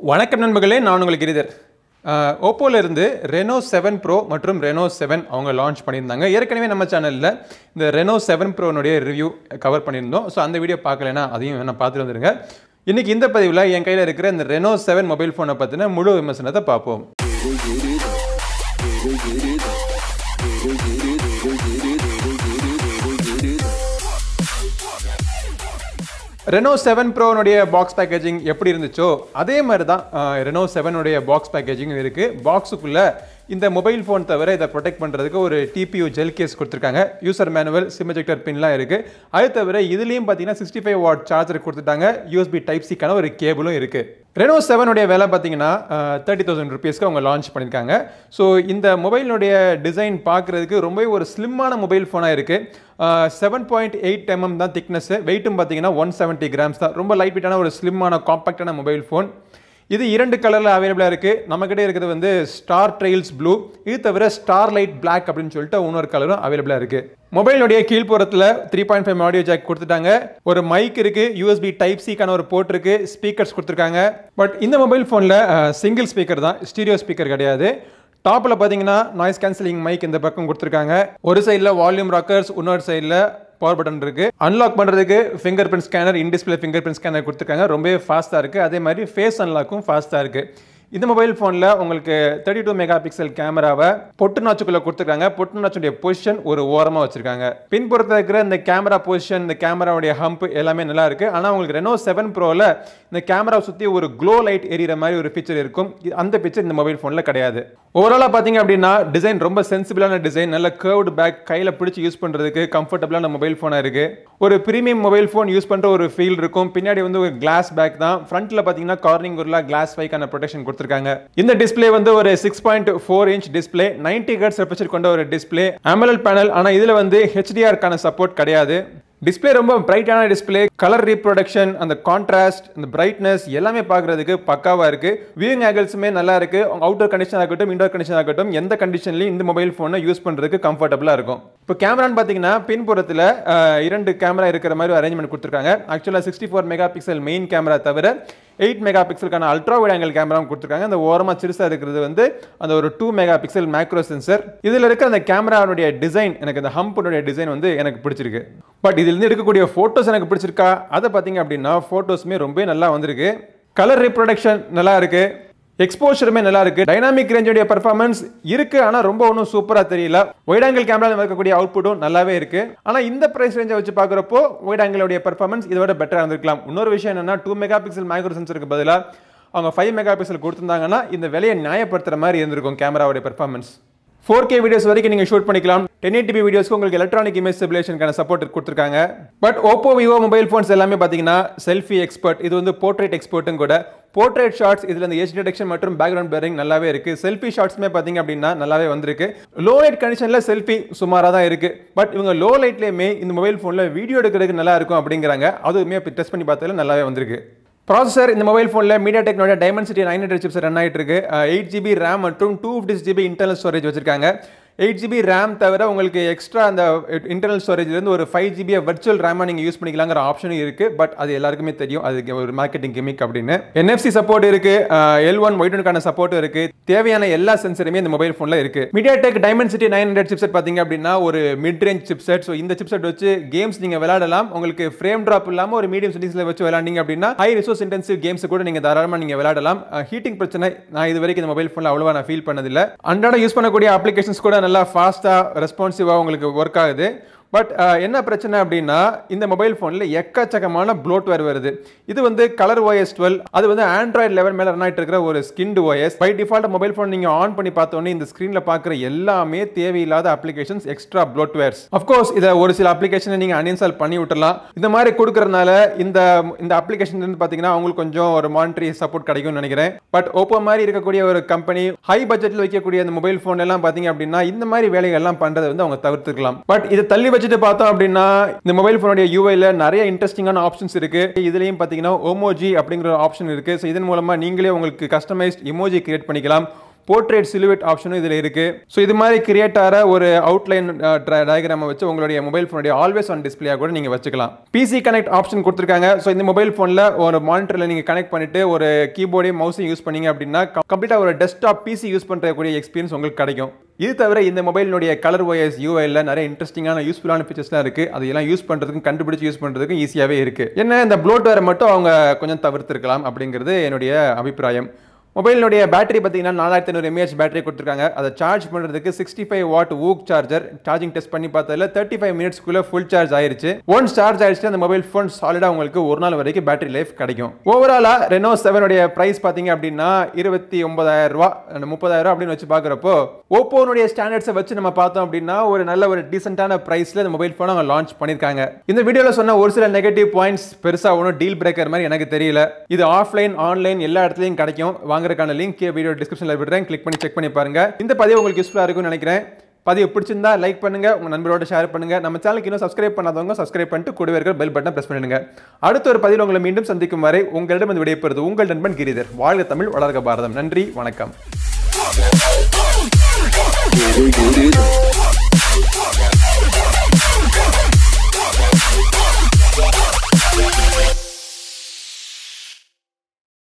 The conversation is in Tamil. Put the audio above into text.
வணக்கம் நண்பர்களே, நான் உங்கள் கிரிதர். ஓப்போல இருந்து Reno 7 Pro மற்றும் Reno 7 அவங்க லான்ச் பண்ணியிருந்தாங்க. ஏற்கனவே நம்ம சேனலில் இந்த Reno 7 Proனுடைய ரிவ்யூ கவர் பண்ணியிருந்தோம். ஸோ அந்த வீடியோ பார்க்கலைன்னா அதையும் வேணால் பார்த்துட்டு வந்துடுங்க. இன்றைக்கி இந்த பதிவில் என் கையில் இருக்கிற இந்த Reno 7 மொபைல் ஃபோனை பற்றின முழு விமர்சனத்தை பார்ப்போம். Reno 7 Proனுடைய பாக்ஸ் பேக்கேஜிங் எப்படி இருந்துச்சோ அதே மாதிரி தான் Reno 7உடைய பாக்ஸ் பேக்கேஜிங்கும் இருக்குது. பாக்ஸுக்குள்ளே இந்த மொபைல் ஃபோன் தவிர இதை ப்ரொடெக்ட் பண்ணுறதுக்கு ஒரு டிபியூ ஜெல் கேஸ் கொடுத்துருக்காங்க. யூசர் மேனுவல், சிம் எஜெக்டர் பின்லாம் இருக்குது. அது தவிர இதுலேயும் பார்த்தீங்கன்னா 65 வாட் சார்ஜர் கொடுத்துட்டாங்க. யூஎஸ்பி டைப் சிக்கான ஒரு கேபிளும் இருக்குது. Reno 7உடைய விலை பார்த்தீங்கன்னா 30,000 rupeesக்கு அவங்க லான்ச் பண்ணியிருக்காங்க. ஸோ இந்த மொபைலினுடைய டிசைன் பார்க்குறதுக்கு ரொம்பவே ஒரு ஸ்லிம்மான மொபைல் ஃபோனாக இருக்குது. 7.8 mm தான் திக்னஸ். வெயிட்டும் பார்த்தீங்கன்னா 170 grams தான். ரொம்ப லைட் வெயிட்டான ஒரு ஸ்லிம்மான காம்பாக்டான மொபைல் ஃபோன். இது 2 கலரில் அவைலபிளாக இருக்குது. நம்மக்கிட்ட இருக்கிறது வந்து ஸ்டார் ட்ரெயில்ஸ் ப்ளூ, இது தவிர ஸ்டார் லைட் பிளாக் அப்படின்னு சொல்லிட்டு இன்னொரு கலரும் அவைலபிளாக இருக்குது. மொபைலுடைய கீழ்ப்புறத்தில் 3.5 ஆடியோ ஜாக் கொடுத்துட்டாங்க. ஒரு மைக் இருக்குது, யூஎஸ்பி டைப் சிக்கான ஒரு போர்ட் இருக்குது, ஸ்பீக்கர்ஸ் கொடுத்துருக்காங்க. பட் இந்த மொபைல் ஃபோனில் சிங்கிள் ஸ்பீக்கர் தான், ஸ்டீரியோ ஸ்பீக்கர் கிடையாது. டாப்பில் பார்த்தீங்கன்னா நாய்ஸ் கேன்சலிங் மைக் இந்த பக்கம் கொடுத்துருக்காங்க. ஒரு சைடில் வால்யூம் ராக்கர்ஸ், இன்னொரு சைடில் பவர் பட்டன் இருக்கு. அன்லாக் பண்றதுக்கு finger print scanner, in display finger print scanner கொடுத்துருக்காங்க. ரொம்பவே ஃபாஸ்ட்டாக இருக்குது. அதே மாதிரி ஃபேஸ் அன்லாக்கும் ஃபாஸ்ட்டாக இருக்குது. இந்த மொபைல் ஃபோனில் உங்களுக்கு 32 மெகா பிக்சல் கேமராவை பொட்டு நாச்சுக்குள்ளே கொடுத்துருக்காங்க. பொட்டு நாச்சுடைய பொசிஷன் ஒரு ஓரமாக வச்சிருக்காங்க. பின்புறத்தில் இருக்கிற இந்த கேமரா பொசிஷன், இந்த கேமராவுடைய ஹம்ப் எல்லாமே நல்லா இருக்குது. ஆனால் உங்களுக்கு Reno 7 Proவில் இந்த கேமராவை சுற்றி ஒரு க்ளோ லைட் எரியிற மாதிரி ஒரு ஃபீச்சர் இருக்கும். அந்த ஃபீச்சர் இந்த மொபைல் ஃபோனில் கிடையாது. ஓவராலாக பார்த்தீங்க அப்படின்னா டிசைன் ரொம்ப சென்சிபிளான டிசைன், நல்ல கர்வ்டு பேக், கையில் பிடிச்சி யூஸ் பண்ணுறதுக்கு கம்ஃபர்டபுளான மொபைல் ஃபோனாக இருக்குது. ஒரு பிரீமியம் மொபைல் ஃபோன் யூஸ் பண்ணுற ஒரு ஃபீல் இருக்கும். பின்னாடி வந்து ஒரு கிளாஸ் பேக் தான். ஃப்ரண்ட்டில் பார்த்தீங்கன்னா கார்னிங் ஒரு கிளாஸ் வைக்கான ப்ரொடெக்ஷன் கொடுத்துருக்காங்க. இந்த டிஸ்ப்ளே வந்து ஒரு 6.4 இன்ச் டிஸ்ப்ளே, 90 ஹெர்ட்ஸ் ரெஃப்ரெஷ் கொண்ட ஒரு டிஸ்ப்ளே, AMOLED பேனல். ஆனால் இதில் வந்து HDR-க்கான சப்போர்ட் கிடையாது. டிஸ்பிளே ரொம்ப பிரைட்டான டிஸ்பிளே, கலர் ரீப்ரொடக்ஷன், அந்த கான்ட்ராஸ்ட், அந்த பிரைட்னஸ் எல்லாமே பார்க்குறதுக்கு பக்காவாக இருக்குது. வியூயிங் ஆங்கிள்ஸுமே நல்லா இருக்குது. அவுட்டர் கண்டிஷன் ஆகட்டும், இன்டோர் கண்டிஷன் ஆகட்டும், எந்த கண்டிஷன்லையும் இந்த மொபைல் ஃபோனை யூஸ் பண்ணுறதுக்கு கம்ஃபர்டபுளாக இருக்கும். இப்போ கேமரான்னு பார்த்தீங்கன்னா பின்புறத்தில் 2 கேமரா இருக்கிற மாதிரி அரேஞ்ச்மெண்ட் கொடுத்துருக்காங்க. ஆக்சுவலாக 64 மெகா பிக்சல் மெயின் கேமரா தவிர 8 மெகா பிக்சலுக்கான அல்ட்ரா வைட் ஆங்கிள் கேமராவும் கொடுத்துருக்காங்க. அந்த ஓரமாக சிறுசாக இருக்கிறது வந்து அந்த ஒரு 2 மெகா பிக்சல் மேக்ரோ சென்சர். இதில் இருக்கிற அந்த கேமராவுடைய டிசைன், எனக்கு அந்த ஹம்புடைய டிசைன் வந்து எனக்கு பிடிச்சிருக்கு. பட் இதிலிருந்து எடுக்கக்கூடிய ஃபோட்டோஸ் எனக்கு பிடிச்சிருக்கா? அதை பார்த்தீங்க அப்படின்னா ஃபோட்டோஸுமே ரொம்ப நல்லா வந்திருக்கு. கலர் ரீப்ரொடக்ஷன் நல்லா இருக்கு, எக்ஸ்போஷருமே நல்லா இருக்கு. டைனாமிக் ரேஞ்சோடைய பெர்ஃபார்மன்ஸ் இருக்கு, ஆனால் ரொம்ப ஒன்றும் சூப்பராக தெரியல. வைட் ஆங்கிள் கேமரா இருக்கக்கூடிய அவுட்புட்டும் நல்லாவே இருக்கு. ஆனால் இந்த பிரைஸ் ரேஞ்சை வச்சு பார்க்குறப்போ வைட் ஆங்கிளோடைய பெர்ஃபார்மன்ஸ் இதோட பெட்டராக இருந்திருக்கலாம். இன்னொரு விஷயம் என்னன்னா 2 மெகா பிக்சல் மேக்ரோ சென்சருக்கு பதிலாக அவங்க 5 மெகா பிக்சல் கொடுத்துருந்தாங்கன்னா இந்த விலையை நியாயப்படுத்துற மாதிரி இருந்திருக்கும் கேமராவுடைய பெர்ஃபார்மன்ஸ். 4K வீடியோஸ் வரைக்கும் நீங்கள் ஷூட் பண்ணிக்கலாம். 1080p வீடியோஸ்க்கு உங்களுக்கு எலக்ட்ரானிக் இமேஜ் ஸ்டெபிலைசேஷனுக்கான சப்போர்ட் கொடுத்துருக்காங்க. But Oppo, Vivo mobile phones எல்லாமே பார்த்தீங்கன்னா செல்ஃபி எக்ஸ்பர்ட், இது வந்து போர்ட்ரேட் எக்ஸ்பர்ட்டும் கூட. போர்ட்ரேட் ஷாட்ஸ் இதில் இந்த ஏஜ் டிடெக்ஷன் மற்றும் பேக்ரவுண்ட் பிளரிங் நல்லாவே இருக்குது. செல்ஃபி ஷாட்ஸுமே பார்த்தீங்க அப்படின்னா நல்லாவே வந்திருக்கு. லோ லைட் கண்டிஷனில் செல்ஃபி சுமாராக தான் இருக்குது. பட் இவங்க லோ லைட்லேயுமே இந்த மொபைல் ஃபோனில் வீடியோ எடுக்கிறதுக்கு நல்லா இருக்கும் அப்படிங்கிறாங்க. அதுவுமே டெஸ்ட் பண்ணி பார்த்ததில் நல்லாவே வந்திருக்கு. ப்ராசஸர் இந்த மொபைல் ஃபோனில் MediaTekனோட Dimensity 900 சிப்ஸ் ரன் ஆகிட்டு இருக்கு. 8GB RAM மற்றும் 256GB இன்டர்னல் ஸ்டோரேஜ் வச்சிருக்காங்க. 8GB RAM தவிர உங்களுக்கு எக்ஸ்ட்ரா அந்த இன்டர்னல் ஸ்டோரேஜ்லேருந்து ஒரு 5GB வர்ச்சுவல் ரேமாக நீங்கள் யூஸ் பண்ணிக்கலாங்கிற ஆப்ஷனும் இருக்குது. பட் அது எல்லாருக்குமே தெரியும், அதுக்கு ஒரு மார்க்கெட்டிங் கிமிக் அப்படின்னு. NFC சப்போர்ட் இருக்குது, L1 Y1க்கான சப்போர்ட்டும் இருக்குது. தேவையான எல்லா சென்சருமே இந்த மொபைல் ஃபோனில் இருக்குது. MediaTek Dimensity 900 சிப்செட் பார்த்தீங்க அப்படின்னா ஒரு மிட் ரேஞ்ச் சிப்செட். ஸோ இந்த சிப்செட் வச்சு கேம்ஸ் நீங்கள் விளையாடலாம். உங்களுக்கு ஃப்ரேம் ட்ராப் இல்லாமல் ஒரு மீடியம் செட்டிங்ஸில் வச்சு விளையாண்டிங்க அப்படின்னா ஹை ரிசோர்ஸ் இன்டென்சிவ் கேம்ஸ் கூட நீங்கள் தாராளமாக நீங்கள் விளையாடலாம். ஹீட்டிங் பிரச்சனை நான் இது வரைக்கும் இந்த மொபைல் ஃபோனில் அவ்வளோவா நான் ஃபீல் பண்ணதில்லை. அன்றாட யூஸ் பண்ணக்கூடிய அப்ளிகேஷன்ஸ் கூட நல்லா ஃபாஸ்ட்டாக ரெஸ்பான்சிவாக உங்களுக்கு ஒர்க் ஆகுது. பட் என்ன பிரச்சனை அப்படின்னா இந்த மொபைல் ஃபோனில் எக்கச்சக்கமான ப்ளோட்வேர் வருது. இது வந்து கலர் OS 12, அது வந்து Android 11 மேலே ரன் ஆகிட்டு இருக்கிற ஒரு skinned OS. By default mobile phone நீங்கள் ஆன் பண்ணி பார்த்தோன்னே இந்த ஸ்க்ரீனில் பார்க்குற எல்லாமே தேவையில்லாத அப்ளிகேஷன்ஸ், எக்ஸ்ட்ரா ப்ளோட்வேர்ஸ். அஃப்கோர்ஸ் இதை ஒரு சில அப்ளிகேஷனை நீங்கள் அன்இன்ஸ்டால் பண்ணி விட்டுலாம். இந்த மாதிரி கொடுக்கறதுனால இந்த அப்ளிகேஷன் வந்து பார்த்தீங்கன்னா அவங்களுக்கு கொஞ்சம் ஒரு மானிட்டரி சப்போர்ட் கிடைக்கும்னு நினைக்கிறேன். பட் Oppo மாதிரி இருக்கக்கூடிய ஒரு கம்பெனி ஹை பட்ஜெட்டில் வைக்கக்கூடிய அந்த மொபைல் ஃபோன் எல்லாம் பார்த்தீங்க அப்படின்னா இந்த மாதிரி வேலைகள்லாம் பண்ணுறதை வந்து அவங்க தவிர்த்துக்கலாம். பட் இதை தள்ளி வச்சுட்டு பார்த்தோம் அப்படின்னா இந்த மொபைல் ஃபோனுடைய யூஐல நிறைய இன்ட்ரெஸ்டிங்கான ஆப்ஷன்ஸ் இருக்கு. இதுலயும் பாத்தீங்கன்னா எமோஜி அப்படிங்கிற ஆப்ஷன் இருக்கு. ஸோ இதன் மூலமா நீங்களே உங்களுக்கு கஸ்டமைஸ்ட் எமோஜி கிரியேட் பண்ணிக்கலாம். போர்ட்ரேட் சிலுவேட் ஆப்ஷனும் இதில் இருக்கு. ஸோ இது மாதிரி கிரியேட் ஆகிற ஒரு அவுட்லைன் டயக்ராமை வச்சு உங்களுடைய மொபைல் ஃபோனுடைய ஆல்வேஸ் ஆன் டிஸ்பிளேயாக கூட நீங்கள் வச்சுக்கலாம். பிசி கனெக்ட் ஆப்ஷன் கொடுத்துருக்காங்க. ஸோ இந்த மொபைல் ஃபோனில் ஒரு மானிட்டரில் நீங்கள் கனெக்ட் பண்ணிட்டு ஒரு கீபோர்டையும் மவுஸையும் யூஸ் பண்ணீங்க அப்படின்னா கம்ப்ளீட்டாக ஒரு டெஸ்க்டாப் பிசி யூஸ் பண்ணுறக்கூடிய எக்ஸ்பீரியன்ஸ் உங்களுக்கு கிடைக்கும். இது தவிர இந்த மொபைலினுடைய கலர் OS UIல நிறைய இன்ட்ரெஸ்டிங்கான யூஸ்ஃபுல்லான ஃபீச்சர்ஸ்லாம் இருக்கு. அதெல்லாம் யூஸ் பண்றதுக்கும் கண்டுபிடிச்சு யூஸ் பண்றதுக்கும் ஈஸியாவே இருக்கு. என்ன இந்த ப்ளோட்வேரை மட்டும் அவங்க கொஞ்சம் தவிர்த்திருக்கலாம் அப்படிங்கிறது என்னுடைய அபிப்பிராயம். மொபைலினுடைய பேட்டரி பார்த்தீங்கன்னா 4500 mAh பேட்டரி கொடுத்துருக்காங்க. அதை சார்ஜ் பண்ணுறதுக்கு 65 வாட் ஊக் சார்ஜர். சார்ஜிங் டெஸ்ட் பண்ணி பார்த்ததுல 35 மினிட்ஸ்க்குள்ள ஃபுல் சார்ஜ் ஆயிருச்சு. ஒன்ஸ் சார்ஜ் ஆயிடுச்சு அந்த மொபைல் ஃபோன் சாலிடாக உங்களுக்கு ஒரு நாள் வரைக்கும் பேட்டரி லைஃப் கிடைக்கும். ஓவராலாக ரெனோ 7 உடைய பிரைஸ் பார்த்தீங்க அப்படின்னா 29,000 ரூபா 30,000 அப்படின்னு வச்சு பார்க்குறப்போ ஓப்போனுடைய ஸ்டாண்டர்ட்ஸை வச்சு நம்ம பார்த்தோம் அப்படின்னா ஒரு நல்ல ஒரு டீசென்டான பிரைஸில் இந்த மொபைல் ஃபோனை அவங்க லான்ச் பண்ணியிருக்காங்க. இந்த வீடியோவில் சொன்ன ஒரு சில நெகட்டிவ் பாயிண்ட்ஸ் பெருசாக ஒன்றும் டீல் பிரேக்கர் மாதிரி எனக்கு தெரியல. இது ஆஃப்லைன் ஆன்லைன் எல்லா இடத்துலையும் கிடைக்கும். வாங்குறதுக்கான லிங்க் வீடியோ டிஸ்கிரிப்ஷன்ல விடுறேன். கிளிக் பண்ணி செக் பண்ணி பாருங்க. இந்த பதிவு உங்களுக்கு யூஸ்ஃபுல்லா இருக்கும்னு நினைக்கிறேன். பதிவு பிடிச்சிருந்தா லைக் பண்ணுங்க, உங்க நண்பரோட ஷேர் பண்ணுங்க. நம்ம சேனலுக்கு இன்னும் சப்ஸ்கிரைப் பண்ணாதவங்க சப்ஸ்கிரைப் பண்ணிட்டு கூடவே இருக்கிற பெல் பட்டனை பிரஸ் பண்ணிடுங்க. அடுத்த ஒரு பதிவில் உங்களை மீண்டும் சந்திக்கும் வரை உங்களிடம் இந்த விடைபெறுவது உங்கள் நண்பன் கிரிதர். வாழ்க தமிழ், வளர்க பாரதம். நன்றி, வணக்கம்.